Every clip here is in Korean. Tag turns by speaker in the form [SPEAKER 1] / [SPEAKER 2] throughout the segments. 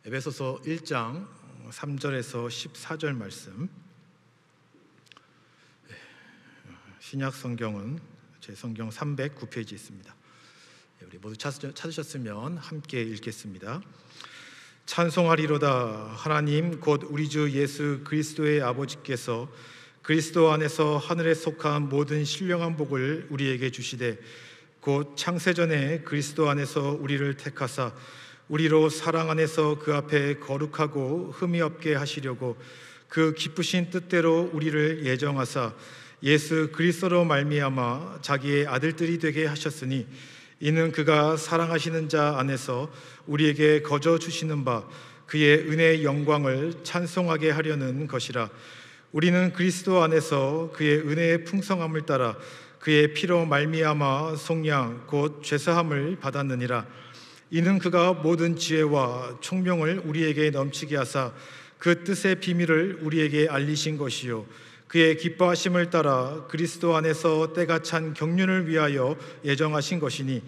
[SPEAKER 1] 에베소서 1장 3절에서 14절 말씀. 신약 성경은 제 성경 309페이지 있습니다. 우리 모두 찾으셨으면 함께 읽겠습니다. 찬송하리로다. 하나님 곧 우리 주 예수 그리스도의 아버지께서 그리스도 안에서 하늘에 속한 모든 신령한 복을 우리에게 주시되 곧 창세전에 그리스도 안에서 우리를 택하사 우리로 사랑 안에서 그 앞에 거룩하고 흠이 없게 하시려고 그 기쁘신 뜻대로 우리를 예정하사 예수 그리스도로 말미암아 자기의 아들들이 되게 하셨으니 이는 그가 사랑하시는 자 안에서 우리에게 거저 주시는 바 그의 은혜의 영광을 찬송하게 하려는 것이라. 우리는 그리스도 안에서 그의 은혜의 풍성함을 따라 그의 피로 말미암아 속량 곧 죄사함을 받았느니라. 이는 그가 모든 지혜와 총명을 우리에게 넘치게 하사 그 뜻의 비밀을 우리에게 알리신 것이요 그의 기뻐하심을 따라 그리스도 안에서 때가 찬 경륜을 위하여 예정하신 것이니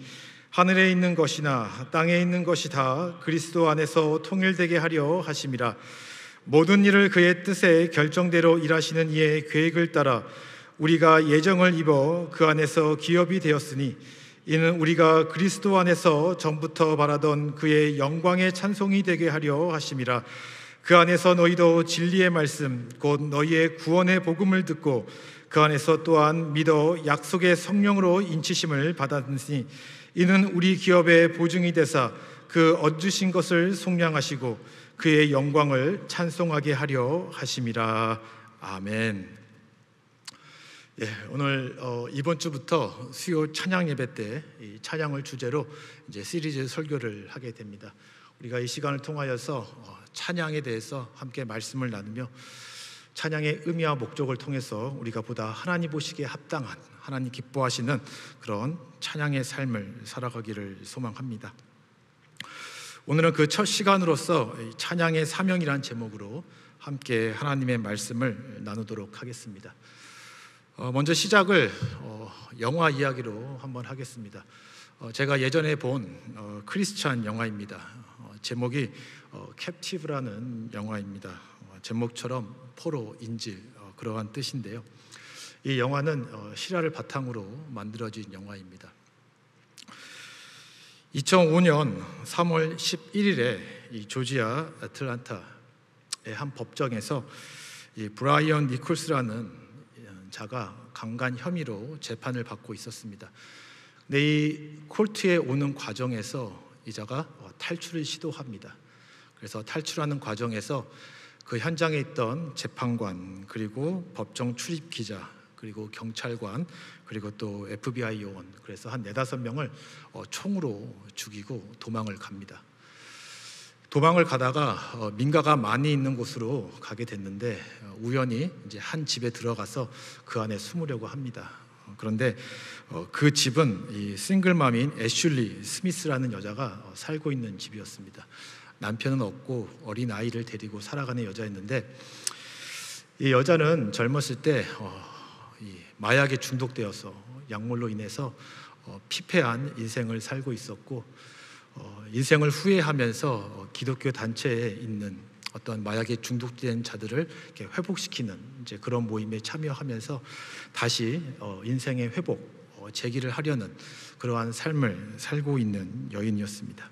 [SPEAKER 1] 하늘에 있는 것이나 땅에 있는 것이 다 그리스도 안에서 통일되게 하려 하심이라. 모든 일을 그의 뜻의 결정대로 일하시는 이의 계획을 따라 우리가 예정을 입어 그 안에서 기업이 되었으니 이는 우리가 그리스도 안에서 전부터 바라던 그의 영광의 찬송이 되게 하려 하심이라. 그 안에서 너희도 진리의 말씀 곧 너희의 구원의 복음을 듣고 그 안에서 또한 믿어 약속의 성령으로 인치심을 받았으니 이는 우리 기업의 보증이 되사 그 얻으신 것을 속량하시고 그의 영광을 찬송하게 하려 하심이라. 아멘. 오늘 이번 주부터 수요 찬양 예배 때 이 찬양을 주제로 이제 시리즈 설교를 하게 됩니다. 우리가 이 시간을 통하여서 찬양에 대해서 함께 말씀을 나누며 찬양의 의미와 목적을 통해서 우리가 보다 하나님 보시기에 합당한, 하나님 기뻐하시는 그런 찬양의 삶을 살아가기를 소망합니다. 오늘은 그 첫 시간으로서 찬양의 사명이라는 제목으로 함께 하나님의 말씀을 나누도록 하겠습니다. 먼저 시작을 영화 이야기로 한번 하겠습니다. 제가 예전에 본 크리스찬 영화입니다. 제목이 캡티브라는 영화입니다. 제목처럼 포로, 인질 그러한 뜻인데요. 이 영화는 실화를 바탕으로 만들어진 영화입니다. 2005년 3월 11일에 이 조지아 애틀랜타의 한 법정에서 이 브라이언 니콜스라는 자가 강간 혐의로 재판을 받고 있었습니다. 근데 이 콜트에 오는 과정에서 이 자가 탈출을 시도합니다. 그래서 탈출하는 과정에서 그 현장에 있던 재판관, 그리고 법정 출입 기자, 그리고 경찰관, 그리고 또 FBI 요원, 그래서 한 4-5명을 총으로 죽이고 도망을 갑니다. 도망을 가다가 민가가 많이 있는 곳으로 가게 됐는데 우연히 이제 한 집에 들어가서 그 안에 숨으려고 합니다. 그런데 그 집은 이 싱글맘인 애슐리 스미스라는 여자가 살고 있는 집이었습니다. 남편은 없고 어린 아이를 데리고 살아가는 여자였는데 이 여자는 젊었을 때 이 마약에 중독되어서 약물로 인해서 피폐한 인생을 살고 있었고 인생을 후회하면서 기독교 단체에 있는 어떤 마약에 중독된 자들을 이렇게 회복시키는 이제 그런 모임에 참여하면서 다시 인생의 회복, 재기를 하려는 그러한 삶을 살고 있는 여인이었습니다.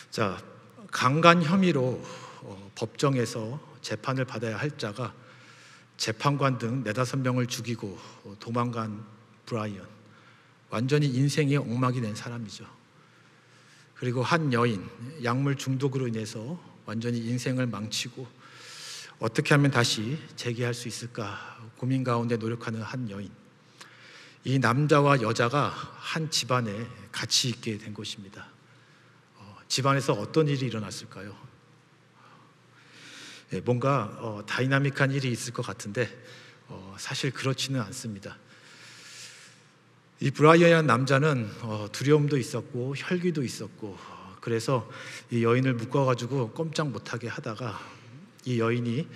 [SPEAKER 1] 자, 강간 혐의로 법정에서 재판을 받아야 할 자가 재판관 등 4-5명을 죽이고 도망간 브라이언, 완전히 인생이 엉망이 된 사람이죠. 그리고 한 여인, 약물 중독으로 인해서 완전히 인생을 망치고 어떻게 하면 다시 재기할 수 있을까 고민 가운데 노력하는 한 여인. 이 남자와 여자가 한 집안에 같이 있게 된 것입니다. 집안에서 어떤 일이 일어났을까요? 뭔가 다이나믹한 일이 있을 것 같은데 사실 그렇지는 않습니다. 이 브라이언이라는 남자는 두려움도 있었고 혈기도 있었고 그래서 이 여인을 묶어가지고 꼼짝 못하게 하다가 이 여인이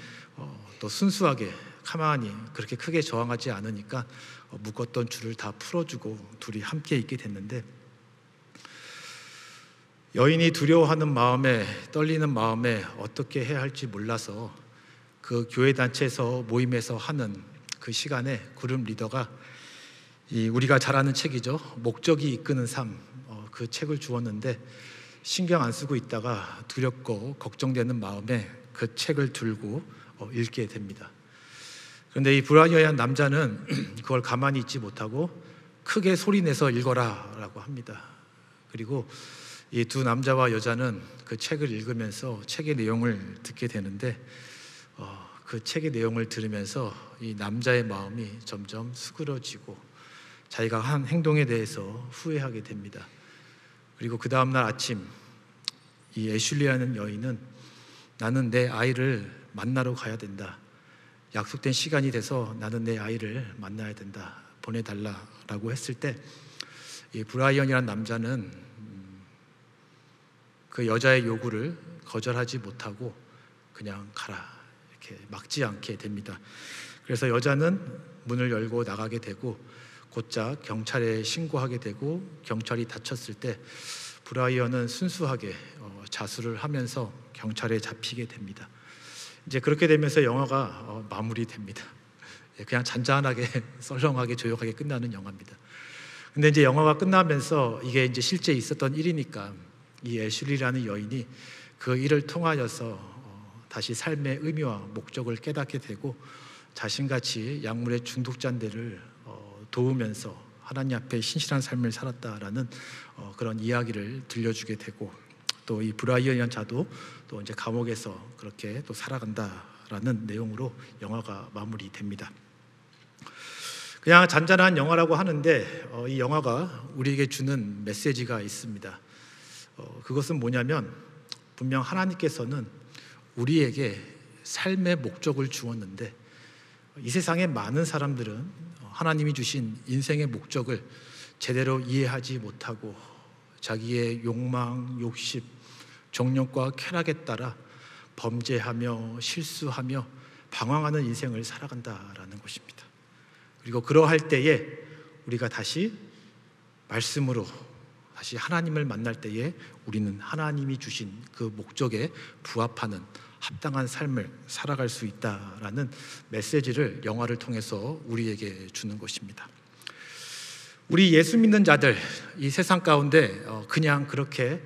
[SPEAKER 1] 또 순수하게 가만히 그렇게 크게 저항하지 않으니까 묶었던 줄을 다 풀어주고 둘이 함께 있게 됐는데 여인이 두려워하는 마음에, 떨리는 마음에 어떻게 해야 할지 몰라서 그 교회 단체에서 모임에서 하는 그 시간에 그룹 리더가 우리가 잘 아는 책이죠. 목적이 이끄는 삶, 그 책을 주었는데 신경 안 쓰고 있다가 두렵고 걱정되는 마음에 그 책을 들고 읽게 됩니다. 그런데 이 브라이언이라는 남자는 그걸 가만히 있지 못하고 크게 소리내서 읽어라 라고 합니다. 그리고 이 두 남자와 여자는 그 책을 읽으면서 책의 내용을 듣게 되는데 그 책의 내용을 들으면서 이 남자의 마음이 점점 수그러지고 자기가 한 행동에 대해서 후회하게 됩니다. 그리고 그 다음날 아침 이 애슐리라는 여인은 나는 내 아이를 만나러 가야 된다. 약속된 시간이 돼서 나는 내 아이를 만나야 된다. 보내달라라고 했을 때 이 브라이언이라는 남자는 그 여자의 요구를 거절하지 못하고 그냥 가라 이렇게 막지 않게 됩니다. 그래서 여자는 문을 열고 나가게 되고 곧장 경찰에 신고하게 되고 경찰이 다쳤을 때 브라이언은 순수하게 자수를 하면서 경찰에 잡히게 됩니다. 이제 그렇게 되면서 영화가 마무리됩니다. 그냥 잔잔하게 썰렁하게 조용하게 끝나는 영화입니다. 근데 이제 영화가 끝나면서 이게 이제 실제 있었던 일이니까 이 애슐리라는 여인이 그 일을 통하여서 다시 삶의 의미와 목적을 깨닫게 되고 자신같이 약물의 중독자들을 도우면서 하나님 앞에 신실한 삶을 살았다라는 그런 이야기를 들려주게 되고 또 이 브라이언이라는 자도 또 이제 감옥에서 그렇게 또 살아간다라는 내용으로 영화가 마무리됩니다. 그냥 잔잔한 영화라고 하는데 이 영화가 우리에게 주는 메시지가 있습니다. 그것은 뭐냐면 분명 하나님께서는 우리에게 삶의 목적을 주었는데 이 세상의 많은 사람들은 하나님이 주신 인생의 목적을 제대로 이해하지 못하고 자기의 욕망, 욕심, 정욕과 쾌락에 따라 범죄하며 실수하며 방황하는 인생을 살아간다라는 것입니다. 그리고 그러할 때에 우리가 다시 말씀으로 다시 하나님을 만날 때에 우리는 하나님이 주신 그 목적에 부합하는 합당한 삶을 살아갈 수 있다라는 메시지를 영화를 통해서 우리에게 주는 것입니다. 우리 예수 믿는 자들 이 세상 가운데 그냥 그렇게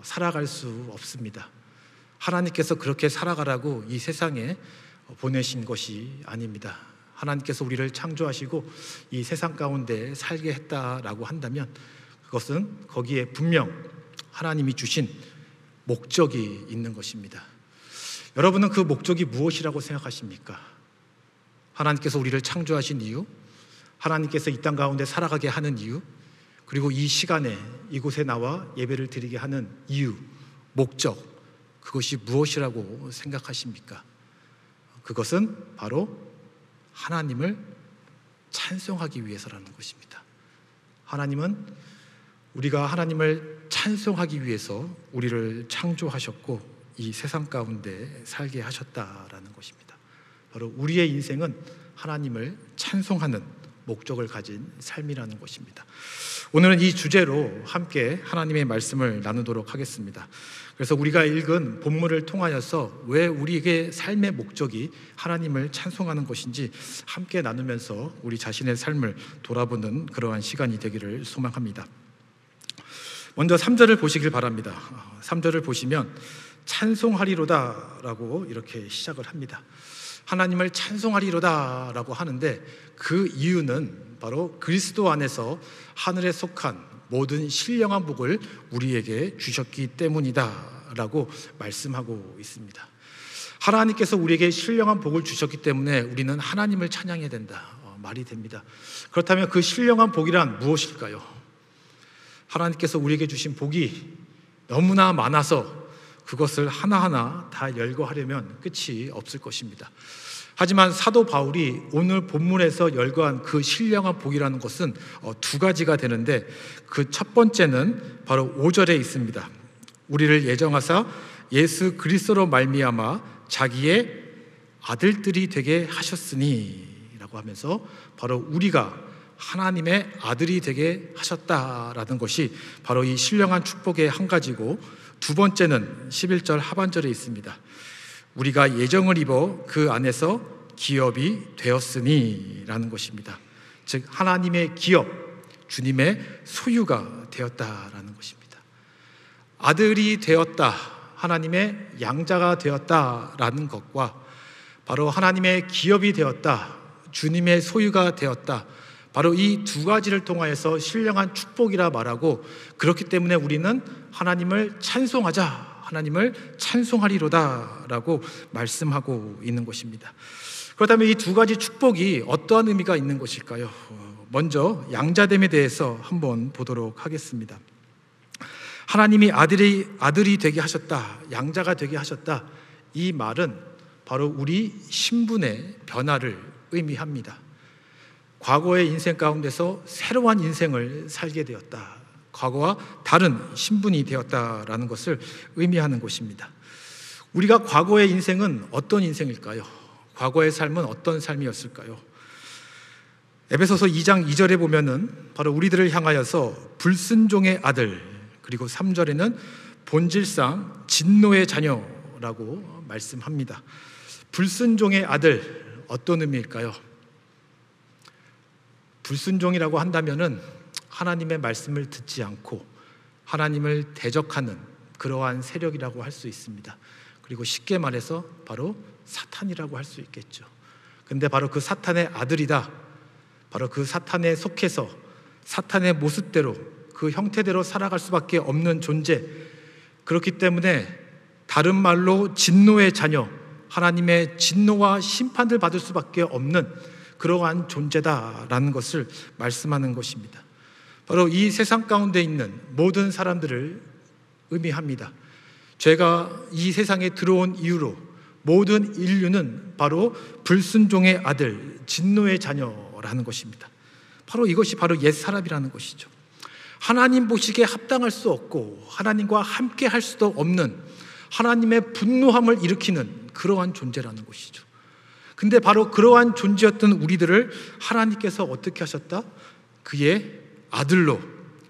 [SPEAKER 1] 살아갈 수 없습니다. 하나님께서 그렇게 살아가라고 이 세상에 보내신 것이 아닙니다. 하나님께서 우리를 창조하시고 이 세상 가운데 살게 했다라고 한다면 그것은 거기에 분명 하나님이 주신 목적이 있는 것입니다. 여러분은 그 목적이 무엇이라고 생각하십니까? 하나님께서 우리를 창조하신 이유, 하나님께서 이 땅 가운데 살아가게 하는 이유, 그리고 이 시간에 이곳에 나와 예배를 드리게 하는 이유, 목적, 그것이 무엇이라고 생각하십니까? 그것은 바로 하나님을 찬송하기 위해서라는 것입니다. 하나님은 우리가 하나님을 찬송하기 위해서 우리를 창조하셨고 이 세상 가운데 살게 하셨다라는 것입니다. 바로 우리의 인생은 하나님을 찬송하는 목적을 가진 삶이라는 것입니다. 오늘은 이 주제로 함께 하나님의 말씀을 나누도록 하겠습니다. 그래서 우리가 읽은 본문을 통하여서 왜 우리에게 삶의 목적이 하나님을 찬송하는 것인지 함께 나누면서 우리 자신의 삶을 돌아보는 그러한 시간이 되기를 소망합니다. 먼저 3절을 보시길 바랍니다. 3절을 보시면 찬송하리로다 라고 이렇게 시작을 합니다. 하나님을 찬송하리로다 라고 하는데 그 이유는 바로 그리스도 안에서 하늘에 속한 모든 신령한 복을 우리에게 주셨기 때문이다 라고 말씀하고 있습니다. 하나님께서 우리에게 신령한 복을 주셨기 때문에 우리는 하나님을 찬양해야 된다 말이 됩니다. 그렇다면 그 신령한 복이란 무엇일까요? 하나님께서 우리에게 주신 복이 너무나 많아서 그것을 하나하나 다 열거하려면 끝이 없을 것입니다. 하지만 사도 바울이 오늘 본문에서 열거한 그 신령한 복이라는 것은 두 가지가 되는데 그 첫 번째는 바로 5절에 있습니다. 우리를 예정하사 예수 그리스도로 말미암아 자기의 아들들이 되게 하셨으니 라고 하면서 바로 우리가 하나님의 아들이 되게 하셨다라는 것이 바로 이 신령한 축복의 한 가지고, 두 번째는 11절 하반절에 있습니다. 우리가 예정을 입어 그 안에서 기업이 되었으니 라는 것입니다. 즉 하나님의 기업, 주님의 소유가 되었다라는 것입니다. 아들이 되었다, 하나님의 양자가 되었다라는 것과 바로 하나님의 기업이 되었다, 주님의 소유가 되었다, 바로 이 두 가지를 통하여서 신령한 축복이라 말하고, 그렇기 때문에 우리는 하나님을 찬송하자, 하나님을 찬송하리로다 라고 말씀하고 있는 것입니다. 그렇다면 이 두 가지 축복이 어떠한 의미가 있는 것일까요? 먼저 양자됨에 대해서 한번 보도록 하겠습니다. 하나님이 아들이 되게 하셨다, 양자가 되게 하셨다, 이 말은 바로 우리 신분의 변화를 의미합니다. 과거의 인생 가운데서 새로운 인생을 살게 되었다, 과거와 다른 신분이 되었다라는 것을 의미하는 것입니다. 우리가 과거의 인생은 어떤 인생일까요? 과거의 삶은 어떤 삶이었을까요? 에베소서 2장 2절에 보면은 바로 우리들을 향하여서 불순종의 아들, 그리고 3절에는 본질상 진노의 자녀라고 말씀합니다. 불순종의 아들, 어떤 의미일까요? 불순종이라고 한다면은 하나님의 말씀을 듣지 않고 하나님을 대적하는 그러한 세력이라고 할 수 있습니다. 그리고 쉽게 말해서 바로 사탄이라고 할 수 있겠죠. 근데 바로 그 사탄의 아들이다, 바로 그 사탄에 속해서 사탄의 모습대로, 그 형태대로 살아갈 수밖에 없는 존재, 그렇기 때문에 다른 말로 진노의 자녀, 하나님의 진노와 심판을 받을 수밖에 없는 그러한 존재다라는 것을 말씀하는 것입니다. 바로 이 세상 가운데 있는 모든 사람들을 의미합니다. 죄가 이 세상에 들어온 이후로 모든 인류는 바로 불순종의 아들, 진노의 자녀라는 것입니다. 바로 이것이 바로 옛사람이라는 것이죠. 하나님 보시기에 합당할 수 없고 하나님과 함께 할 수도 없는, 하나님의 분노함을 일으키는 그러한 존재라는 것이죠. 근데 바로 그러한 존재였던 우리들을 하나님께서 어떻게 하셨다? 그의 아들로,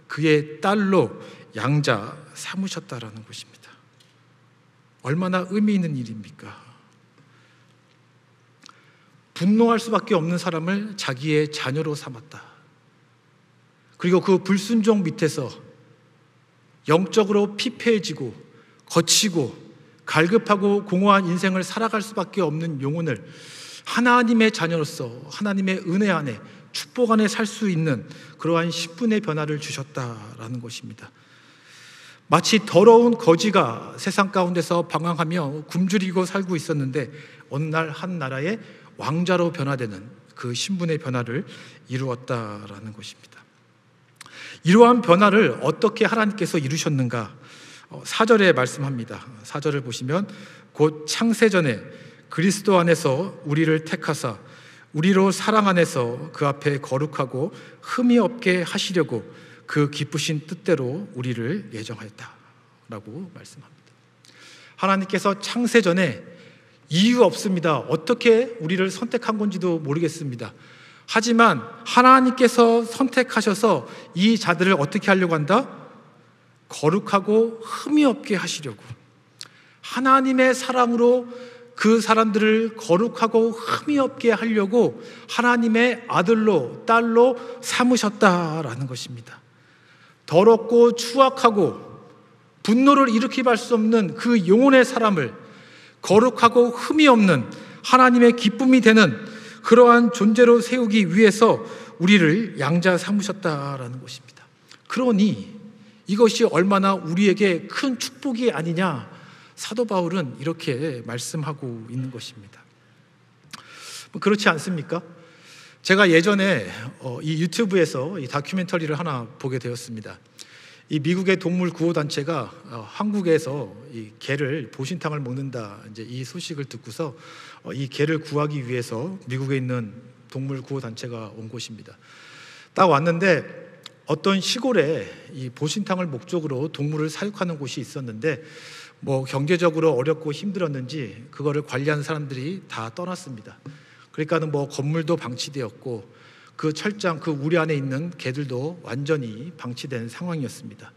[SPEAKER 1] 그의 딸로 양자 삼으셨다라는 것입니다. 얼마나 의미 있는 일입니까? 분노할 수밖에 없는 사람을 자기의 자녀로 삼았다. 그리고 그 불순종 밑에서 영적으로 피폐해지고 거치고 갈급하고 공허한 인생을 살아갈 수밖에 없는 영혼을 하나님의 자녀로서 하나님의 은혜 안에, 축복 안에 살 수 있는 그러한 신분의 변화를 주셨다라는 것입니다. 마치 더러운 거지가 세상 가운데서 방황하며 굶주리고 살고 있었는데 어느 날 한 나라의 왕자로 변화되는 그 신분의 변화를 이루었다라는 것입니다. 이러한 변화를 어떻게 하나님께서 이루셨는가? 4절에 말씀합니다. 4절을 보시면 곧 창세전에 그리스도 안에서 우리를 택하사 우리로 사랑 안에서 그 앞에 거룩하고 흠이 없게 하시려고 그 기쁘신 뜻대로 우리를 예정하였다라고 말씀합니다. 하나님께서 창세전에 이유 없습니다. 어떻게 우리를 선택한 건지도 모르겠습니다. 하지만 하나님께서 선택하셔서 이 자들을 어떻게 하려고 한다? 거룩하고 흠이 없게 하시려고, 하나님의 사랑으로 그 사람들을 거룩하고 흠이 없게 하려고 하나님의 아들로, 딸로 삼으셨다라는 것입니다. 더럽고 추악하고 분노를 일으키게 할 수 없는 그 영혼의 사람을 거룩하고 흠이 없는 하나님의 기쁨이 되는 그러한 존재로 세우기 위해서 우리를 양자 삼으셨다라는 것입니다. 그러니 이것이 얼마나 우리에게 큰 축복이 아니냐, 사도 바울은 이렇게 말씀하고 있는 것입니다. 그렇지 않습니까? 제가 예전에 이 유튜브에서 이 다큐멘터리를 하나 보게 되었습니다. 이 미국의 동물 구호 단체가 한국에서 이 개를 보신탕을 먹는다, 이제 이 소식을 듣고서 이 개를 구하기 위해서 미국에 있는 동물 구호 단체가 온 곳입니다. 딱 왔는데 어떤 시골에 이 보신탕을 목적으로 동물을 사육하는 곳이 있었는데 뭐 경제적으로 어렵고 힘들었는지 그거를 관리하는 사람들이 다 떠났습니다. 그러니까는 뭐 건물도 방치되었고 그 철장, 그 우리 안에 있는 개들도 완전히 방치된 상황이었습니다.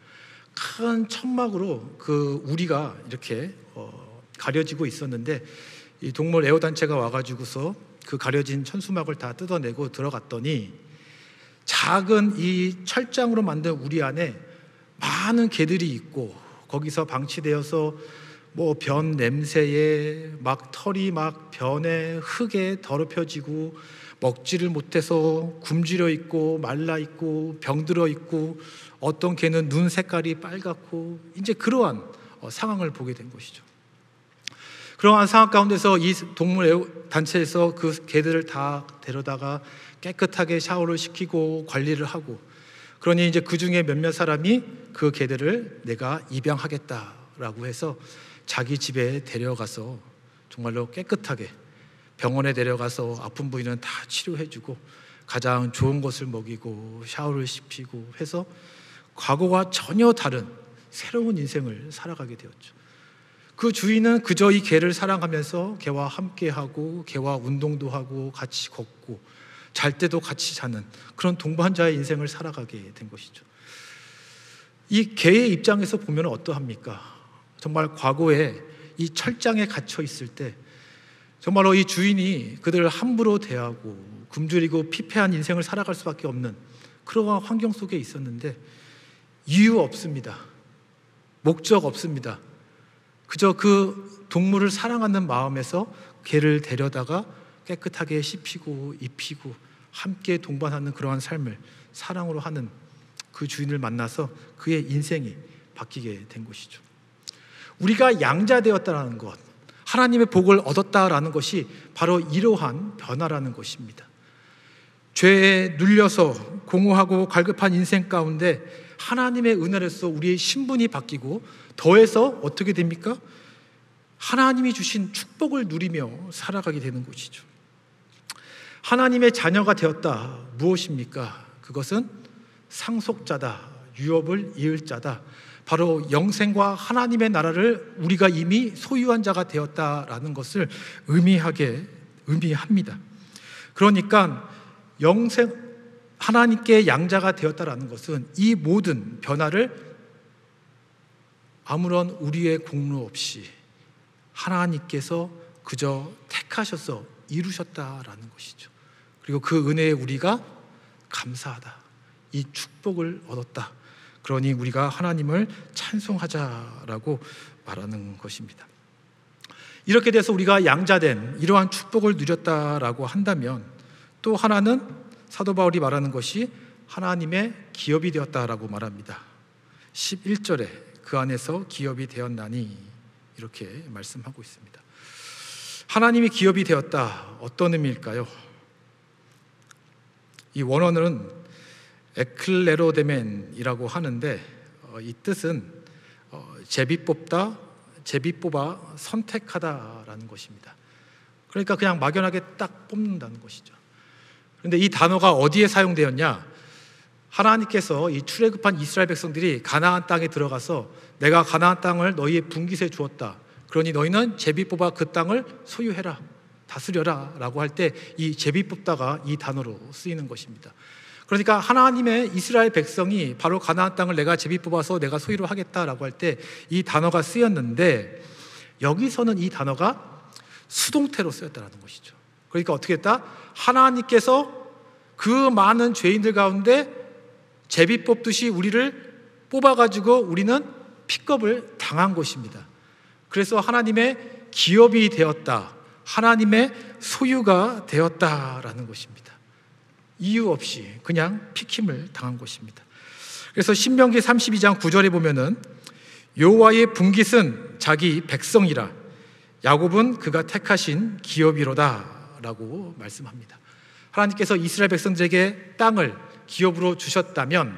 [SPEAKER 1] 큰 천막으로 그 우리가 이렇게 가려지고 있었는데, 이 동물 애호단체가 와가지고서 그 가려진 천수막을 다 뜯어내고 들어갔더니 작은 이 철장으로 만든 우리 안에 많은 개들이 있고, 거기서 방치되어서 뭐 변 냄새에 막 털이 막 변에 흙에 더럽혀지고 먹지를 못해서 굶주려 있고 말라 있고 병들어 있고, 어떤 개는 눈 색깔이 빨갛고, 이제 그러한 상황을 보게 된 것이죠. 그러한 상황 가운데서 이 동물 단체에서 그 개들을 다 데려다가 깨끗하게 샤워를 시키고 관리를 하고, 그러니 이제 그 중에 몇몇 사람이 그 개들을 내가 입양하겠다라고 해서 자기 집에 데려가서 정말로 깨끗하게 병원에 데려가서 아픈 부위는 다 치료해주고 가장 좋은 것을 먹이고 샤워를 시키고 해서 과거와 전혀 다른 새로운 인생을 살아가게 되었죠. 그 주인은 그저 이 개를 사랑하면서 개와 함께하고 개와 운동도 하고 같이 걷고 잘 때도 같이 자는 그런 동반자의 인생을 살아가게 된 것이죠. 이 개의 입장에서 보면 어떠합니까? 정말 과거에 이 철장에 갇혀 있을 때 정말로 이 주인이 그들을 함부로 대하고 굶주리고 피폐한 인생을 살아갈 수밖에 없는 그러한 환경 속에 있었는데, 이유 없습니다. 목적 없습니다. 그저 그 동물을 사랑하는 마음에서 개를 데려다가 깨끗하게 씹히고 입히고 함께 동반하는 그러한 삶을 사랑으로 하는 그 주인을 만나서 그의 인생이 바뀌게 된 것이죠. 우리가 양자되었다라는 것, 하나님의 복을 얻었다라는 것이 바로 이러한 변화라는 것입니다. 죄에 눌려서 공허하고 갈급한 인생 가운데 하나님의 은혜로서 우리의 신분이 바뀌고, 더해서 어떻게 됩니까? 하나님이 주신 축복을 누리며 살아가게 되는 것이죠. 하나님의 자녀가 되었다, 무엇입니까? 그것은 상속자다, 유업을 이을 자다, 바로 영생과 하나님의 나라를 우리가 이미 소유한 자가 되었다라는 것을 의미합니다. 그러니까 하나님께 양자가 되었다라는 것은 이 모든 변화를 아무런 우리의 공로 없이 하나님께서 그저 택하셔서 이루셨다라는 것이죠. 그리고 그 은혜에 우리가 감사하다, 이 축복을 얻었다, 그러니 우리가 하나님을 찬송하자라고 말하는 것입니다. 이렇게 돼서 우리가 양자된 이러한 축복을 누렸다라고 한다면, 또 하나는 사도 바울이 말하는 것이 하나님의 기업이 되었다라고 말합니다. 11절에 그 안에서 기업이 되었나니 이렇게 말씀하고 있습니다. 하나님이 기업이 되었다, 어떤 의미일까요? 이 원어는 에클레로데멘이라고 하는데, 이 뜻은 제비뽑다, 제비뽑아 선택하다라는 것입니다. 그러니까 그냥 막연하게 딱 뽑는다는 것이죠. 그런데 이 단어가 어디에 사용되었냐? 하나님께서 이 출애굽한 이스라엘 백성들이 가나안 땅에 들어가서 내가 가나안 땅을 너희의 분깃에 주었다, 그러니 너희는 제비뽑아 그 땅을 소유해라, 다스려라 라고 할 때 이 제비뽑다가 이 단어로 쓰이는 것입니다. 그러니까 하나님의 이스라엘 백성이 바로 가나안 땅을 내가 제비뽑아서 내가 소유로 하겠다라고 할 때 이 단어가 쓰였는데, 여기서는 이 단어가 수동태로 쓰였다는 것이죠. 그러니까 어떻게 했다? 하나님께서 그 많은 죄인들 가운데 제비 뽑듯이 우리를 뽑아가지고 우리는 픽업을 당한 것입니다. 그래서 하나님의 기업이 되었다, 하나님의 소유가 되었다라는 것입니다. 이유 없이 그냥 픽힘을 당한 것입니다. 그래서 신명기 32장 9절에 보면은 여호와의 분깃은 자기 백성이라, 야곱은 그가 택하신 기업이로다 라고 말씀합니다. 하나님께서 이스라엘 백성들에게 땅을 기업으로 주셨다면,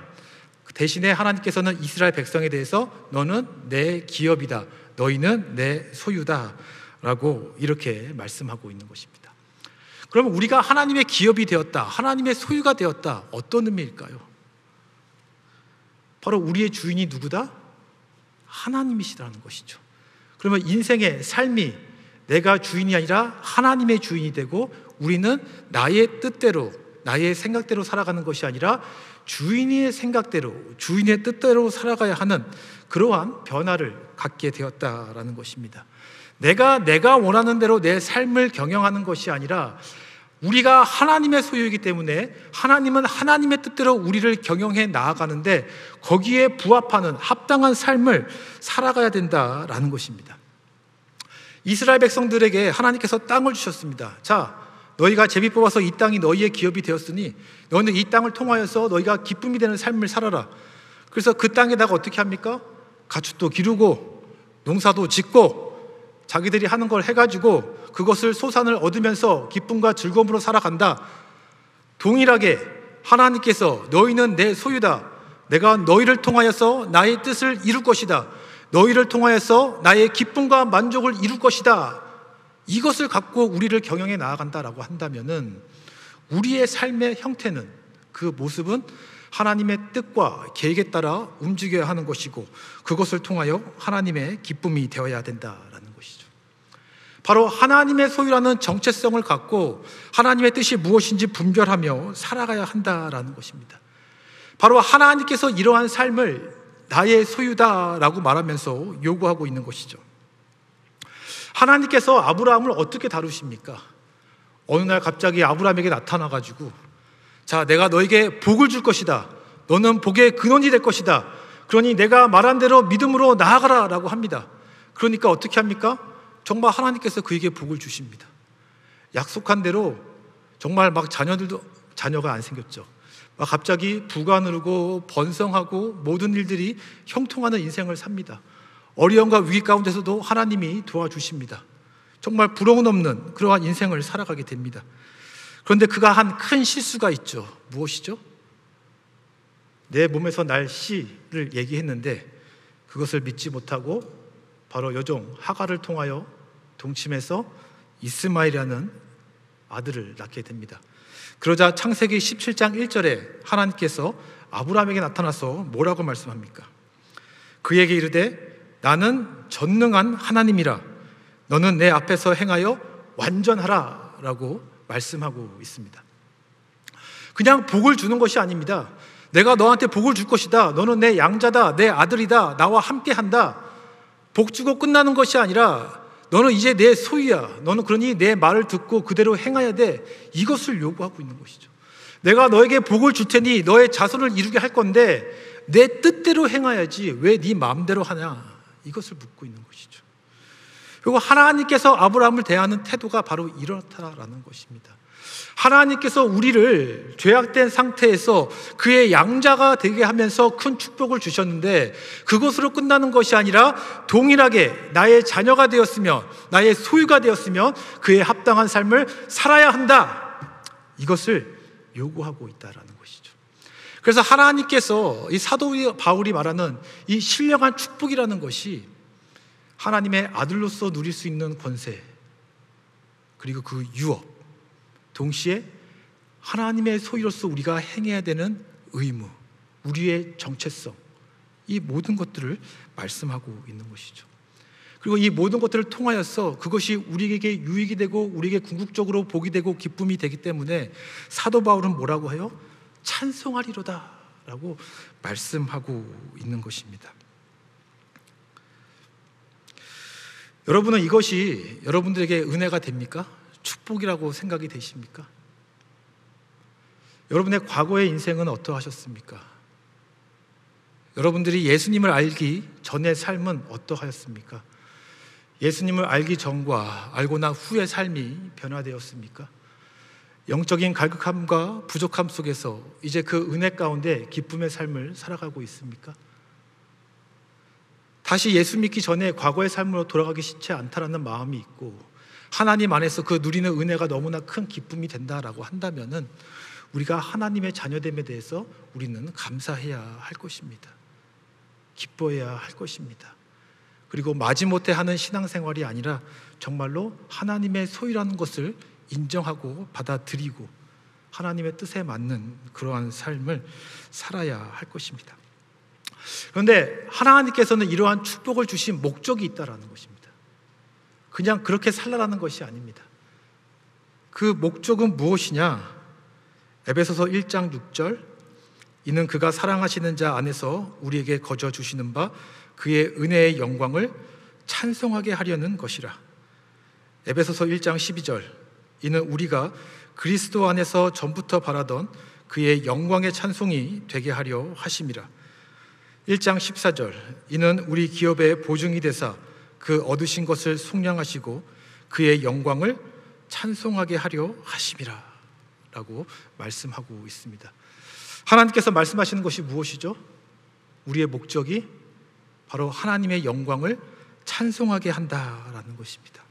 [SPEAKER 1] 대신에 하나님께서는 이스라엘 백성에 대해서 너는 내 기업이다, 너희는 내 소유다 라고 이렇게 말씀하고 있는 것입니다. 그러면 우리가 하나님의 기업이 되었다, 하나님의 소유가 되었다, 어떤 의미일까요? 바로 우리의 주인이 누구다? 하나님이시라는 것이죠. 그러면 인생의 삶이 내가 주인이 아니라 하나님의 주인이 되고, 우리는 나의 뜻대로 나의 생각대로 살아가는 것이 아니라 주인의 생각대로, 주인의 뜻대로 살아가야 하는 그러한 변화를 갖게 되었다라는 것입니다. 내가 원하는 대로 내 삶을 경영하는 것이 아니라 우리가 하나님의 소유이기 때문에 하나님은 하나님의 뜻대로 우리를 경영해 나아가는데 거기에 부합하는 합당한 삶을 살아가야 된다라는 것입니다. 이스라엘 백성들에게 하나님께서 땅을 주셨습니다. 자, 너희가 제비 뽑아서 이 땅이 너희의 기업이 되었으니 너희는 이 땅을 통하여서 너희가 기쁨이 되는 삶을 살아라. 그래서 그 땅에다가 어떻게 합니까? 가축도 기르고 농사도 짓고 자기들이 하는 걸 해가지고 그것을 소산을 얻으면서 기쁨과 즐거움으로 살아간다. 동일하게 하나님께서 너희는 내 소유다. 내가 너희를 통하여서 나의 뜻을 이룰 것이다. 너희를 통하여서 나의 기쁨과 만족을 이룰 것이다. 이것을 갖고 우리를 경영해 나아간다라고 한다면은 우리의 삶의 형태는, 그 모습은 하나님의 뜻과 계획에 따라 움직여야 하는 것이고 그것을 통하여 하나님의 기쁨이 되어야 된다라는 것이죠. 바로 하나님의 소유라는 정체성을 갖고 하나님의 뜻이 무엇인지 분별하며 살아가야 한다라는 것입니다. 바로 하나님께서 이러한 삶을 나의 소유다라고 말하면서 요구하고 있는 것이죠. 하나님께서 아브라함을 어떻게 다루십니까? 어느 날 갑자기 아브라함에게 나타나가지고 자, 내가 너에게 복을 줄 것이다. 너는 복의 근원이 될 것이다. 그러니 내가 말한 대로 믿음으로 나아가라 라고 합니다. 그러니까 어떻게 합니까? 정말 하나님께서 그에게 복을 주십니다. 약속한 대로 정말 막 자녀가 안 생겼죠. 막 갑자기 부가 누르고 번성하고 모든 일들이 형통하는 인생을 삽니다. 어려움과 위기 가운데서도 하나님이 도와주십니다. 정말 부러움 없는 그러한 인생을 살아가게 됩니다. 그런데 그가 한 큰 실수가 있죠. 무엇이죠? 내 몸에서 날 씨를 얘기했는데 그것을 믿지 못하고 바로 여종 하갈을 통하여 동침해서 이스마엘이라는 아들을 낳게 됩니다. 그러자 창세기 17장 1절에 하나님께서 아브라함에게 나타나서 뭐라고 말씀합니까? 그에게 이르되 나는 전능한 하나님이라 너는 내 앞에서 행하여 완전하라 라고 말씀하고 있습니다. 그냥 복을 주는 것이 아닙니다. 내가 너한테 복을 줄 것이다. 너는 내 양자다. 내 아들이다. 나와 함께 한다. 복 주고 끝나는 것이 아니라 너는 이제 내 소유야. 너는 그러니 내 말을 듣고 그대로 행해야 돼. 이것을 요구하고 있는 것이죠. 내가 너에게 복을 줄 테니 너의 자손을 이루게 할 건데 내 뜻대로 행해야지 왜 네 마음대로 하냐. 이것을 묻고 있는 것이죠. 그리고 하나님께서 아브라함을 대하는 태도가 바로 이렇다라는 것입니다. 하나님께서 우리를 죄악된 상태에서 그의 양자가 되게 하면서 큰 축복을 주셨는데 그것으로 끝나는 것이 아니라 동일하게 나의 자녀가 되었으면 나의 소유가 되었으면 그에 합당한 삶을 살아야 한다. 이것을 요구하고 있다라는 것이죠. 그래서 하나님께서 이 사도 바울이 말하는 이 신령한 축복이라는 것이 하나님의 아들로서 누릴 수 있는 권세 그리고 그 유업 동시에 하나님의 소유로서 우리가 행해야 되는 의무, 우리의 정체성, 이 모든 것들을 말씀하고 있는 것이죠. 그리고 이 모든 것들을 통하여서 그것이 우리에게 유익이 되고 우리에게 궁극적으로 복이 되고 기쁨이 되기 때문에 사도 바울은 뭐라고 해요? 찬송하리로다 라고 말씀하고 있는 것입니다. 여러분은 이것이 여러분들에게 은혜가 됩니까? 축복이라고 생각이 되십니까? 여러분의 과거의 인생은 어떠하셨습니까? 여러분들이 예수님을 알기 전의 삶은 어떠하였습니까? 예수님을 알기 전과 알고 난 후의 삶이 변화되었습니까? 영적인 갈급함과 부족함 속에서 이제 그 은혜 가운데 기쁨의 삶을 살아가고 있습니까? 다시 예수 믿기 전에 과거의 삶으로 돌아가기 싫지 않다라는 마음이 있고 하나님 안에서 그 누리는 은혜가 너무나 큰 기쁨이 된다라고 한다면은 우리가 하나님의 자녀됨에 대해서 우리는 감사해야 할 것입니다. 기뻐해야 할 것입니다. 그리고 마지못해 하는 신앙생활이 아니라 정말로 하나님의 소유라는 것을 인정하고 받아들이고 하나님의 뜻에 맞는 그러한 삶을 살아야 할 것입니다. 그런데 하나님께서는 이러한 축복을 주신 목적이 있다라는 것입니다. 그냥 그렇게 살라라는 것이 아닙니다. 그 목적은 무엇이냐? 에베소서 1장 6절, 이는 그가 사랑하시는 자 안에서 우리에게 거저 주시는 바 그의 은혜의 영광을 찬송하게 하려는 것이라. 에베소서 1장 12절, 이는 우리가 그리스도 안에서 전부터 바라던 그의 영광의 찬송이 되게 하려 하심이라. 1장 14절, 이는 우리 기업의 보증이 되사 그 얻으신 것을 속량하시고 그의 영광을 찬송하게 하려 하심이라 라고 말씀하고 있습니다. 하나님께서 말씀하시는 것이 무엇이죠? 우리의 목적이 바로 하나님의 영광을 찬송하게 한다라는 것입니다.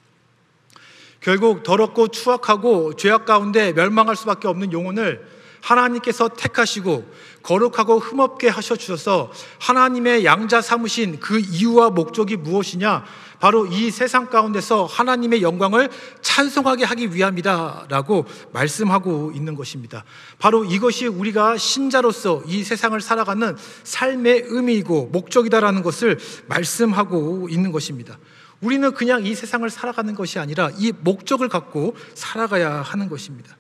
[SPEAKER 1] 결국 더럽고 추악하고 죄악 가운데 멸망할 수밖에 없는 영혼을 하나님께서 택하시고 거룩하고 흠없게 하셔주셔서 하나님의 양자 삼으신 그 이유와 목적이 무엇이냐? 바로 이 세상 가운데서 하나님의 영광을 찬송하게 하기 위함이다 라고 말씀하고 있는 것입니다. 바로 이것이 우리가 신자로서 이 세상을 살아가는 삶의 의미이고 목적이다라는 것을 말씀하고 있는 것입니다. 우리는 그냥 이 세상을 살아가는 것이 아니라 이 목적을 갖고 살아가야 하는 것입니다.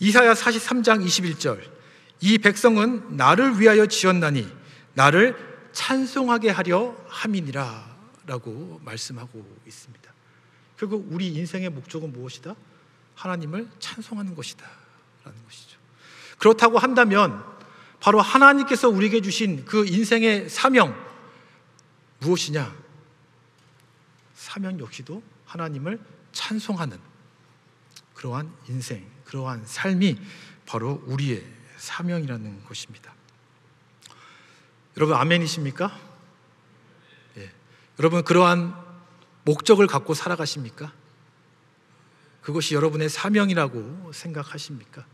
[SPEAKER 1] 이사야 43장 21절, 이 백성은 나를 위하여 지었나니 나를 찬송하게 하려 함이니라 라고 말씀하고 있습니다. 결국 우리 인생의 목적은 무엇이다? 하나님을 찬송하는 것이다 라는 것이죠. 그렇다고 한다면 바로 하나님께서 우리에게 주신 그 인생의 사명 무엇이냐? 사명 역시도 하나님을 찬송하는 그러한 인생, 그러한 삶이 바로 우리의 사명이라는 것입니다. 여러분 아멘이십니까? 예. 여러분 그러한 목적을 갖고 살아가십니까? 그것이 여러분의 사명이라고 생각하십니까?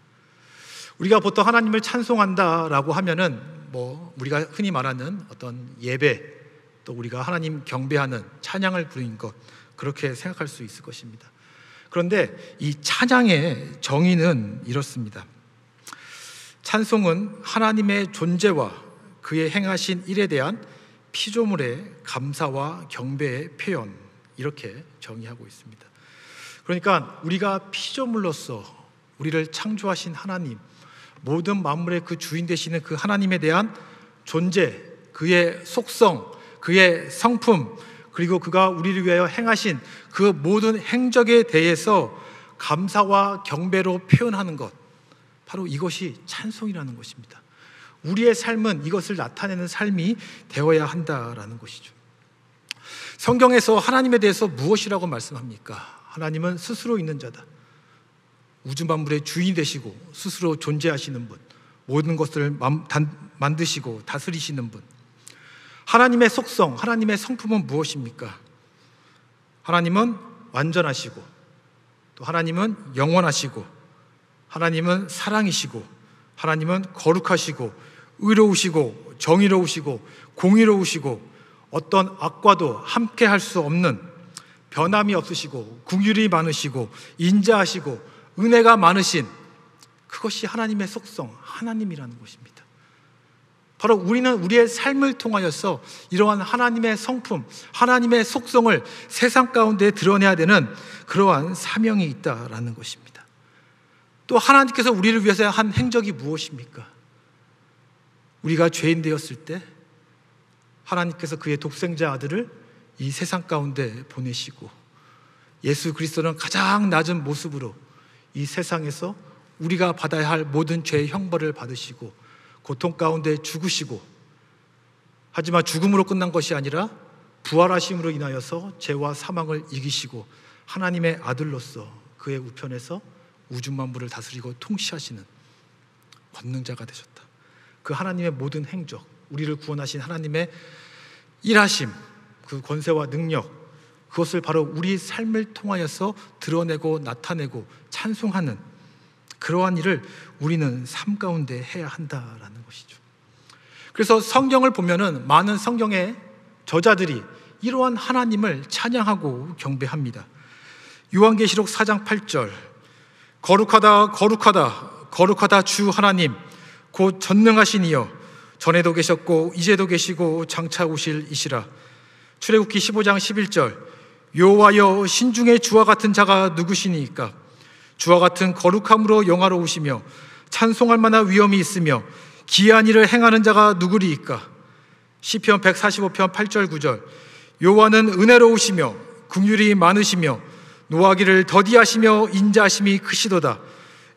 [SPEAKER 1] 우리가 보통 하나님을 찬송한다라고 하면은 우리가 흔히 말하는 어떤 예배, 또 우리가 하나님 경배하는 찬양을 부르는 것, 그렇게 생각할 수 있을 것입니다. 그런데 이 찬양의 정의는 이렇습니다. 찬송은 하나님의 존재와 그의 행하신 일에 대한 피조물의 감사와 경배의 표현, 이렇게 정의하고 있습니다. 그러니까 우리가 피조물로서 우리를 창조하신 하나님, 모든 만물의 그 주인 되시는 그 하나님에 대한 존재, 그의 속성, 그의 성품, 그리고 그가 우리를 위하여 행하신 그 모든 행적에 대해서 감사와 경배로 표현하는 것, 바로 이것이 찬송이라는 것입니다. 우리의 삶은 이것을 나타내는 삶이 되어야 한다라는 것이죠. 성경에서 하나님에 대해서 무엇이라고 말씀합니까? 하나님은 스스로 있는 자다. 우주 만물의 주인이 되시고 스스로 존재하시는 분, 모든 것을 만드시고 다스리시는 분. 하나님의 속성, 하나님의 성품은 무엇입니까? 하나님은 완전하시고, 또 하나님은 영원하시고, 하나님은 사랑이시고, 하나님은 거룩하시고, 의로우시고, 정의로우시고, 공의로우시고, 어떤 악과도 함께 할 수 없는, 변함이 없으시고, 긍휼이 많으시고, 인자하시고, 은혜가 많으신, 그것이 하나님의 속성, 하나님이라는 것입니다. 바로 우리는 우리의 삶을 통하여서 이러한 하나님의 성품, 하나님의 속성을 세상 가운데 드러내야 되는 그러한 사명이 있다라는 것입니다. 또 하나님께서 우리를 위해서 한 행적이 무엇입니까? 우리가 죄인 되었을 때 하나님께서 그의 독생자 아들을 이 세상 가운데 보내시고, 예수 그리스도는 가장 낮은 모습으로 이 세상에서 우리가 받아야 할 모든 죄의 형벌을 받으시고 고통 가운데 죽으시고, 하지만 죽음으로 끝난 것이 아니라 부활하심으로 인하여서 죄와 사망을 이기시고 하나님의 아들로서 그의 우편에서 우주 만물을 다스리고 통치하시는 권능자가 되셨다. 그 하나님의 모든 행적, 우리를 구원하신 하나님의 일하심, 그 권세와 능력, 그것을 바로 우리 삶을 통하여서 드러내고 나타내고 찬송하는 그러한 일을 우리는 삶 가운데 해야 한다라는 것이죠. 그래서 성경을 보면은 많은 성경의 저자들이 이러한 하나님을 찬양하고 경배합니다. 요한계시록 4장 8절, 거룩하다 거룩하다 거룩하다 주 하나님 곧 전능하신 이여, 전에도 계셨고 이제도 계시고 장차 오실 이시라. 출애굽기 15장 11절, 여호와여 신중에 주와 같은 자가 누구시니까? 주와 같은 거룩함으로 영화로우시며 찬송할 만한 위엄이 있으며 기이한 일을 행하는 자가 누구리이까? 시편 145편 8절 9절. 여호와는 은혜로우시며 긍휼이 많으시며 노하기를 더디하시며 인자하심이 크시도다.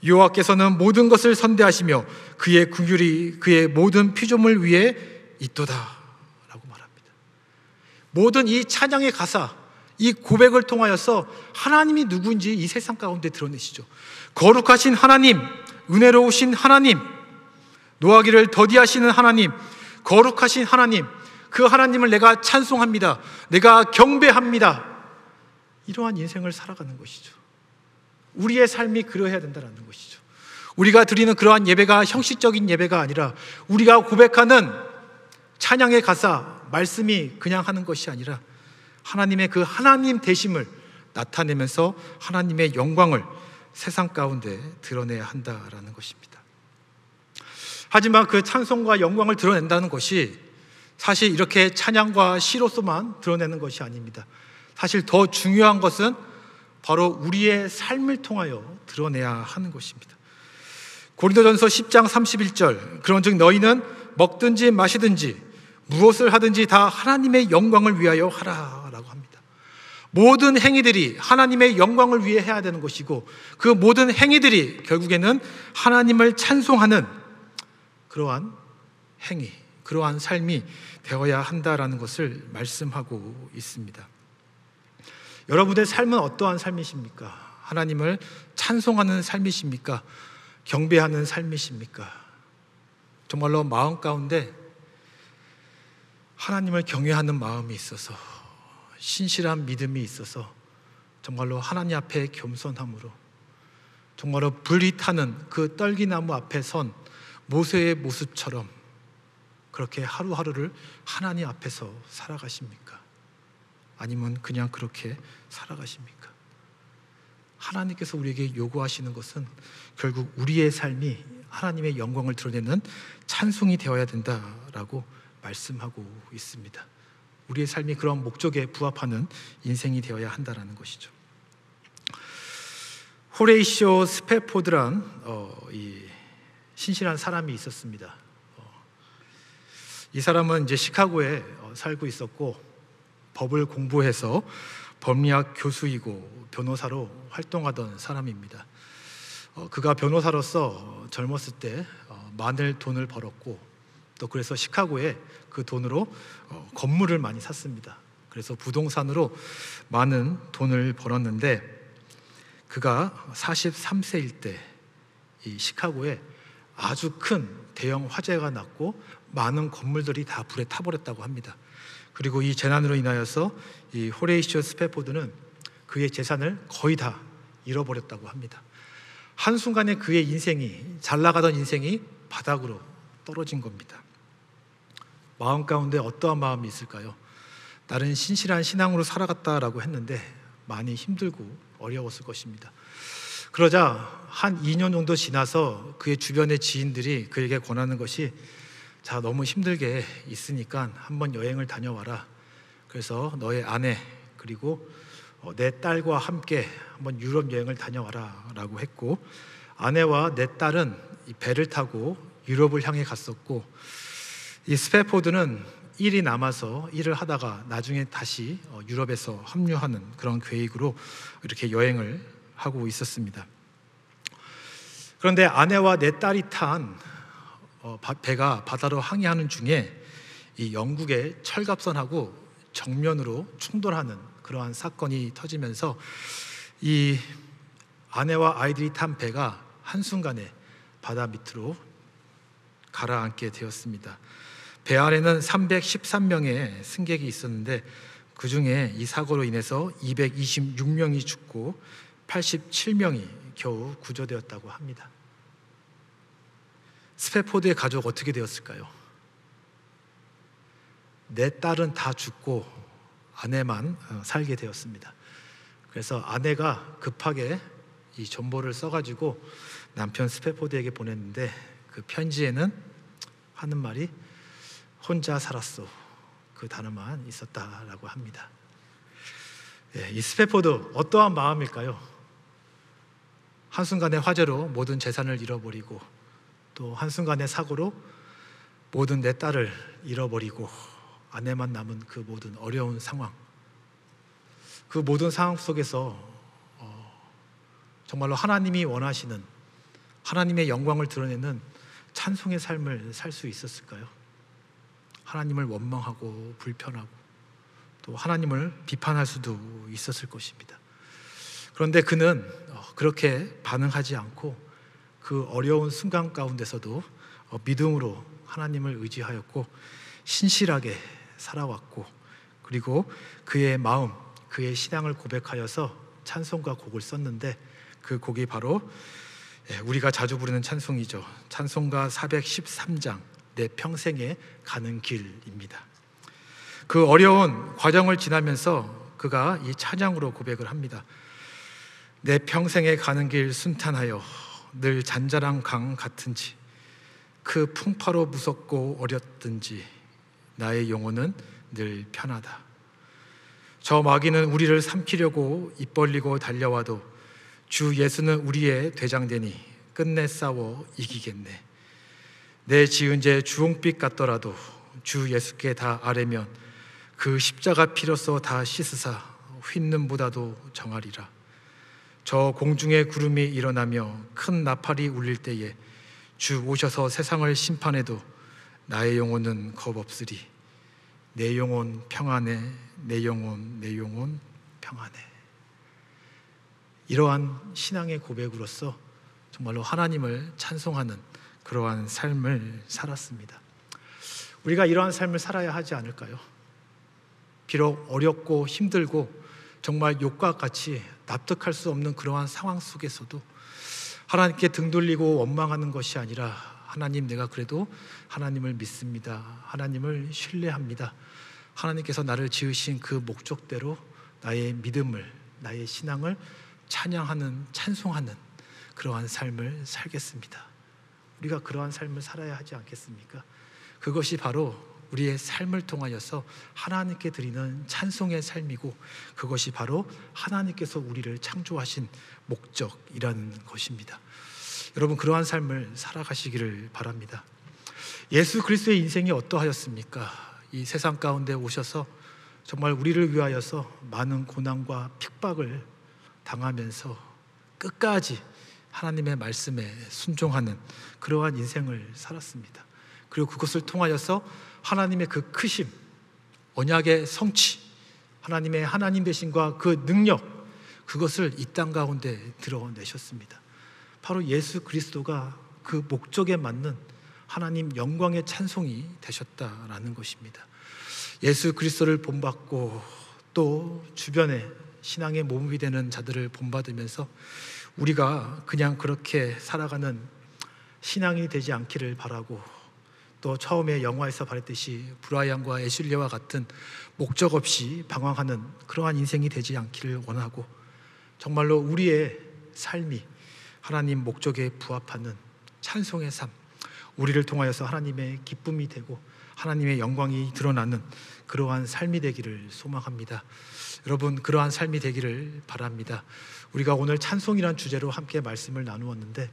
[SPEAKER 1] 여호와께서는 모든 것을 선대하시며 그의 긍휼이 그의 모든 피조물 위에 있도다 라고 말합니다. 모든 이 찬양의 가사, 이 고백을 통하여서 하나님이 누구인지 이 세상 가운데 드러내시죠. 거룩하신 하나님, 은혜로우신 하나님, 노하기를 더디하시는 하나님, 거룩하신 하나님, 그 하나님을 내가 찬송합니다. 내가 경배합니다. 이러한 인생을 살아가는 것이죠. 우리의 삶이 그러해야 된다는 것이죠. 우리가 드리는 그러한 예배가 형식적인 예배가 아니라 우리가 고백하는 찬양의 가사, 말씀이 그냥 하는 것이 아니라 하나님의 그 하나님 되심을 나타내면서 하나님의 영광을 세상 가운데 드러내야 한다라는 것입니다. 하지만 그 찬송과 영광을 드러낸다는 것이 사실 이렇게 찬양과 시로서만 드러내는 것이 아닙니다. 사실 더 중요한 것은 바로 우리의 삶을 통하여 드러내야 하는 것입니다. 고린도전서 10장 31절. 그런즉 너희는 먹든지 마시든지 무엇을 하든지 다 하나님의 영광을 위하여 하라라고 합니다. 모든 행위들이 하나님의 영광을 위해 해야 되는 것이고 그 모든 행위들이 결국에는 하나님을 찬송하는 그러한 행위, 그러한 삶이 되어야 한다라는 것을 말씀하고 있습니다. 여러분의 삶은 어떠한 삶이십니까? 하나님을 찬송하는 삶이십니까? 경배하는 삶이십니까? 정말로 마음 가운데 하나님을 경외하는 마음이 있어서, 신실한 믿음이 있어서 정말로 하나님 앞에 겸손함으로, 정말로 불이 타는 그 떨기나무 앞에 선 모세의 모습처럼 그렇게 하루하루를 하나님 앞에서 살아가십니까? 아니면 그냥 그렇게 살아가십니까? 하나님께서 우리에게 요구하시는 것은 결국 우리의 삶이 하나님의 영광을 드러내는 찬송이 되어야 된다라고 말씀하고 있습니다. 우리의 삶이 그런 목적에 부합하는 인생이 되어야 한다는 것이죠. 호레이시오 스페포드란 이 신실한 사람이 있었습니다. 이 사람은 이제 시카고에 살고 있었고 법을 공부해서 법리학 교수이고 변호사로 활동하던 사람입니다. 그가 변호사로서 젊었을 때 많은 돈을 벌었고 또 그래서 시카고에 그 돈으로 건물을 많이 샀습니다. 그래서 부동산으로 많은 돈을 벌었는데 그가 43세일 때 이 시카고에 아주 큰 대형 화재가 났고 많은 건물들이 다 불에 타버렸다고 합니다. 그리고 이 재난으로 인하여서 이 호레이시오 스페포드는 그의 재산을 거의 다 잃어버렸다고 합니다. 한순간에 그의 인생이, 잘 나가던 인생이 바닥으로 떨어진 겁니다. 마음 가운데 어떠한 마음이 있을까요? 나는 신실한 신앙으로 살아갔다라고 했는데 많이 힘들고 어려웠을 것입니다. 그러자 한 2년 정도 지나서 그의 주변의 지인들이 그에게 권하는 것이 자, 너무 힘들게 있으니까 한번 여행을 다녀와라. 그래서 너의 아내 그리고 내 딸과 함께 한번 유럽 여행을 다녀와라 라고 했고 아내와 내 딸은 이 배를 타고 유럽을 향해 갔었고 이 스페포드는 일이 남아서 일을 하다가 나중에 다시 유럽에서 합류하는 그런 계획으로 이렇게 여행을 하고 있었습니다. 그런데 아내와 내 딸이 탄 배가 바다로 항해하는 중에 이 영국의 철갑선하고 정면으로 충돌하는 그러한 사건이 터지면서 이 아내와 아이들이 탄 배가 한순간에 바다 밑으로 가라앉게 되었습니다. 배 안에는 313명의 승객이 있었는데 그 중에 이 사고로 인해서 226명이 죽고 87명이 겨우 구조되었다고 합니다. 스페포드의 가족 어떻게 되었을까요? 내 딸은 다 죽고 아내만 살게 되었습니다. 그래서 아내가 급하게 이 전보를 써가지고 남편 스페포드에게 보냈는데 그 편지에는 하는 말이 혼자 살았소 그 단어만 있었다라고 합니다. 이 스페포드 어떠한 마음일까요? 한순간의 화재로 모든 재산을 잃어버리고 또 한순간의 사고로 모든 내 딸을 잃어버리고 아내만 남은 그 모든 어려운 상황, 그 모든 상황 속에서 정말로 하나님이 원하시는 하나님의 영광을 드러내는 찬송의 삶을 살 수 있었을까요? 하나님을 원망하고 불편하고 또 하나님을 비판할 수도 있었을 것입니다. 그런데 그는 그렇게 반응하지 않고 그 어려운 순간 가운데서도 믿음으로 하나님을 의지하였고 신실하게 살아왔고, 그리고 그의 마음, 그의 신앙을 고백하여서 찬송과 곡을 썼는데 그 곡이 바로 우리가 자주 부르는 찬송이죠. 찬송가 413장 내 평생에 가는 길입니다. 그 어려운 과정을 지나면서 그가 이 찬양으로 고백을 합니다. 내 평생에 가는 길 순탄하여 늘 잔잔한 강 같은지 그 풍파로 무섭고 어렵든지 나의 영혼은 늘 편하다. 저 마귀는 우리를 삼키려고 입 벌리고 달려와도 주 예수는 우리의 대장되니 끝내 싸워 이기겠네. 내 지은 죄 주홍빛 같더라도 주 예수께 다 아뢰면 그 십자가 피로써 다 씻으사 흰눈보다도 정하리라. 저 공중에 구름이 일어나며 큰 나팔이 울릴 때에 주 오셔서 세상을 심판해도 나의 영혼은 겁없으리. 내 영혼 평안해, 내 영혼 평안해. 이러한 신앙의 고백으로서 정말로 하나님을 찬송하는 그러한 삶을 살았습니다. 우리가 이러한 삶을 살아야 하지 않을까요? 비록 어렵고 힘들고 정말 욕과 같이 납득할 수 없는 그러한 상황 속에서도 하나님께 등 돌리고 원망하는 것이 아니라 하나님, 내가 그래도 하나님을 믿습니다. 하나님을 신뢰합니다. 하나님께서 나를 지으신 그 목적대로 나의 믿음을, 나의 신앙을 찬양하는, 찬송하는 그러한 삶을 살겠습니다. 우리가 그러한 삶을 살아야 하지 않겠습니까? 그것이 바로 우리의 삶을 통하여서 하나님께 드리는 찬송의 삶이고, 그것이 바로 하나님께서 우리를 창조하신 목적이라는 것입니다. 여러분, 그러한 삶을 살아가시기를 바랍니다. 예수 그리스도의 인생이 어떠하였습니까? 이 세상 가운데 오셔서 정말 우리를 위하여서 많은 고난과 핍박을 당하면서 끝까지 하나님의 말씀에 순종하는 그러한 인생을 살았습니다. 그리고 그것을 통하여서 하나님의 그 크심, 언약의 성취, 하나님의 하나님 되심과 그 능력, 그것을 이 땅 가운데 드러내셨습니다. 바로 예수 그리스도가 그 목적에 맞는 하나님 영광의 찬송이 되셨다라는 것입니다. 예수 그리스도를 본받고 또 주변에 신앙의 모범이 되는 자들을 본받으면서 우리가 그냥 그렇게 살아가는 신앙이 되지 않기를 바라고, 또 처음에 영화에서 말했듯이 브라이언과 애슐리와 같은 목적 없이 방황하는 그러한 인생이 되지 않기를 원하고, 정말로 우리의 삶이 하나님 목적에 부합하는 찬송의 삶, 우리를 통하여서 하나님의 기쁨이 되고 하나님의 영광이 드러나는 그러한 삶이 되기를 소망합니다. 여러분, 그러한 삶이 되기를 바랍니다. 우리가 오늘 찬송이란 주제로 함께 말씀을 나누었는데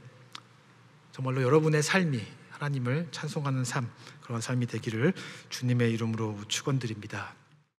[SPEAKER 1] 정말로 여러분의 삶이 하나님을 찬송하는 삶, 그런 삶이 되기를 주님의 이름으로 축원드립니다.